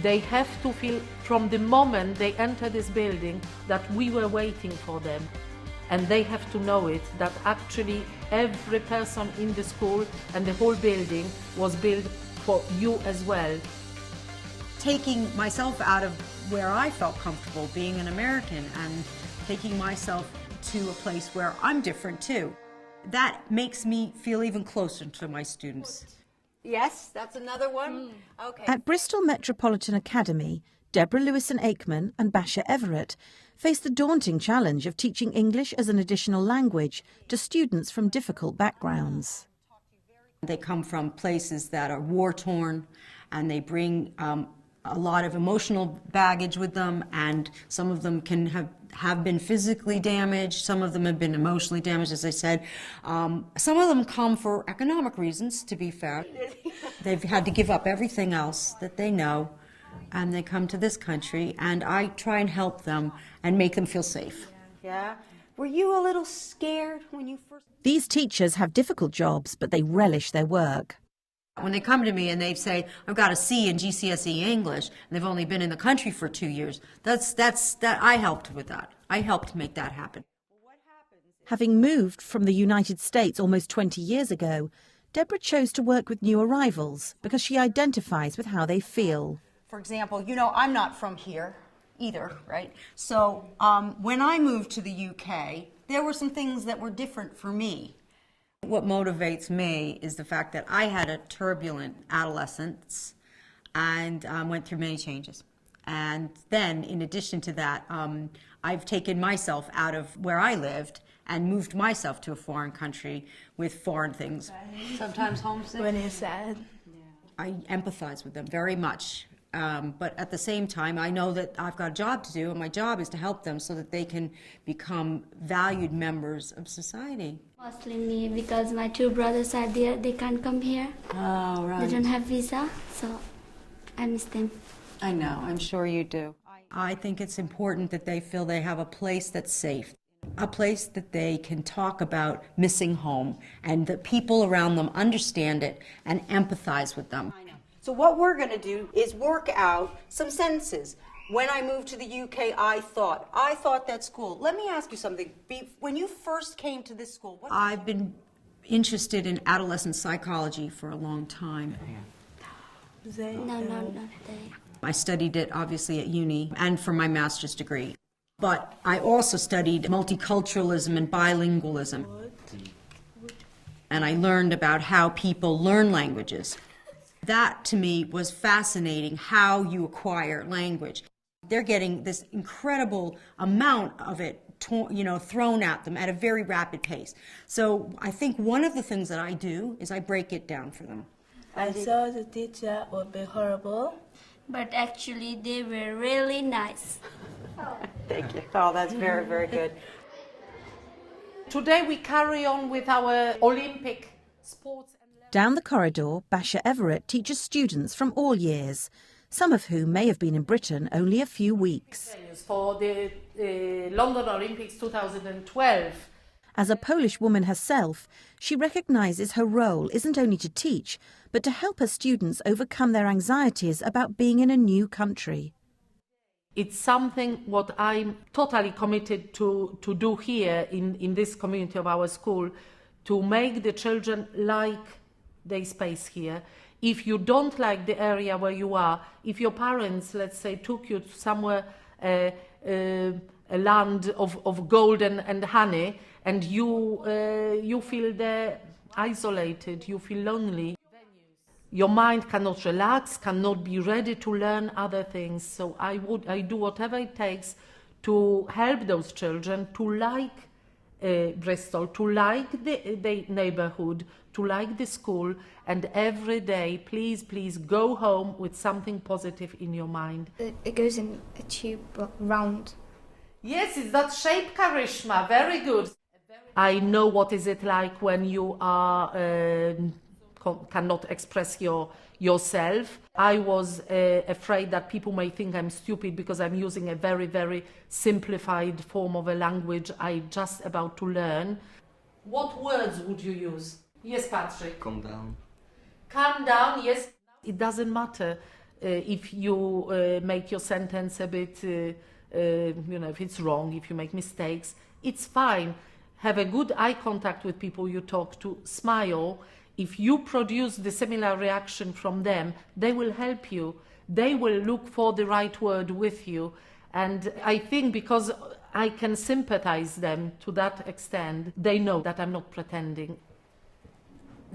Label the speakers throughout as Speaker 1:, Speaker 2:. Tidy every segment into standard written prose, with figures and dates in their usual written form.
Speaker 1: They have to feel from the moment they enter this building that we were waiting for them. And they have to know it, that actually every person in the school and the whole building was built for you as well.
Speaker 2: Taking myself out of where I felt comfortable being an American and taking myself to a place where I'm different too. That makes me feel even closer to my students.
Speaker 3: Yes, that's another one. Okay.
Speaker 4: At Bristol Metropolitan Academy, Deborah Lewison-Aikman and Basha Everett face the daunting challenge of teaching English as an additional language to students from difficult backgrounds.
Speaker 2: They come from places that are war-torn, and they bring a lot of emotional baggage with them, and some of them can have been physically damaged, some of them have been emotionally damaged, as I said. Some of them come for economic reasons, to be fair. They've had to give up everything else that they know, and they come to this country, and I try and help them and make them feel safe.
Speaker 3: Yeah. Were you a little scared when you first...
Speaker 4: These teachers have difficult jobs, but they relish their work.
Speaker 2: When they come to me and they say, I've got a C in GCSE English, and they've only been in the country for 2 years, I helped with that. I helped make that happen.
Speaker 4: Having moved from the United States almost 20 years ago, Deborah chose to work with new arrivals because she identifies with how they feel.
Speaker 2: For example, I'm not from here either, right? So when I moved to the UK, there were some things that were different for me. What motivates me is the fact that I had a turbulent adolescence and went through many changes. And then, in addition to that, I've taken myself out of where I lived and moved myself to a foreign country with foreign things.
Speaker 3: Sometimes homesick?
Speaker 5: When it's sad.
Speaker 2: I empathize with them very much. But at the same time, I know that I've got a job to do, and my job is to help them so that they can become valued members of society.
Speaker 6: Mostly me, because my two brothers are there, they can't come here.
Speaker 2: Oh, right.
Speaker 6: They don't have visa, so I miss them.
Speaker 3: I know, I'm sure you do.
Speaker 2: I think it's important that they feel they have a place that's safe, a place that they can talk about missing home, and that people around them understand it and empathize with them.
Speaker 3: So what we're going to do is work out some sentences. When I moved to the UK, I thought that school. Let me ask you something. When you first came to this school, what...
Speaker 2: I've been interested in adolescent psychology for a long time.
Speaker 6: No, not they.
Speaker 2: I studied it, obviously, at uni and for my master's degree. But I also studied multiculturalism and bilingualism. And I learned about how people learn languages. That, to me, was fascinating, how you acquire language. They're getting this incredible amount of it, thrown at them at a very rapid pace. So I think one of the things that I do is I break it down for them.
Speaker 5: I thought the teacher would be horrible.
Speaker 6: But actually, they were really nice.
Speaker 3: Thank you. Oh, that's very, very good.
Speaker 1: Today we carry on with our Olympic sports.
Speaker 4: Down the corridor, Basha Everett teaches students from all years, some of whom may have been in Britain only a few weeks.
Speaker 1: For the London Olympics 2012.
Speaker 4: As a Polish woman herself, she recognises her role isn't only to teach, but to help her students overcome their anxieties about being in a new country.
Speaker 1: It's something what I'm totally committed to do here in this community of our school, to make the children like their space here. If you don't like the area where you are, if your parents, let's say, took you to somewhere, a land of gold and honey, and you feel there isolated, you feel lonely, your mind cannot relax, cannot be ready to learn other things. So I do whatever it takes to help those children to like Bristol, to like the neighborhood, to like the school, and every day, please go home with something positive in your mind.
Speaker 6: It goes in a tube round.
Speaker 1: Yes, it's that shape, Karishma, very good. I know what is it like when you are cannot express yourself. I was afraid that people may think I'm stupid because I'm using a very, very simplified form of a language I'm just about to learn. What words would you use? Yes, Patrick.
Speaker 7: Calm down.
Speaker 1: Calm down, yes. It doesn't matter if you make your sentence a bit, if it's wrong, if you make mistakes, it's fine. Have a good eye contact with people you talk to, smile. If you produce the similar reaction from them, they will help you. They will look for the right word with you. And I think because I can sympathize them to that extent, they know that I'm not pretending.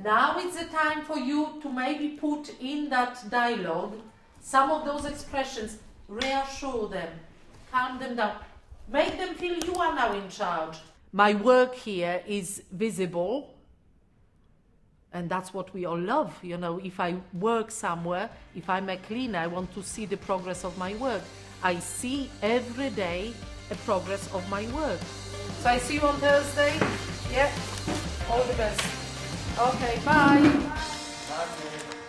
Speaker 1: Now it's the time for you to maybe put in that dialogue some of those expressions, reassure them, calm them down, make them feel you are now in charge. My work here is visible, and that's what we all love. If I work somewhere, if I'm a cleaner, I want to see the progress of my work. I see every day a progress of my work. So I see you on Thursday. Yeah, all the best. Okay, bye.
Speaker 7: Bye.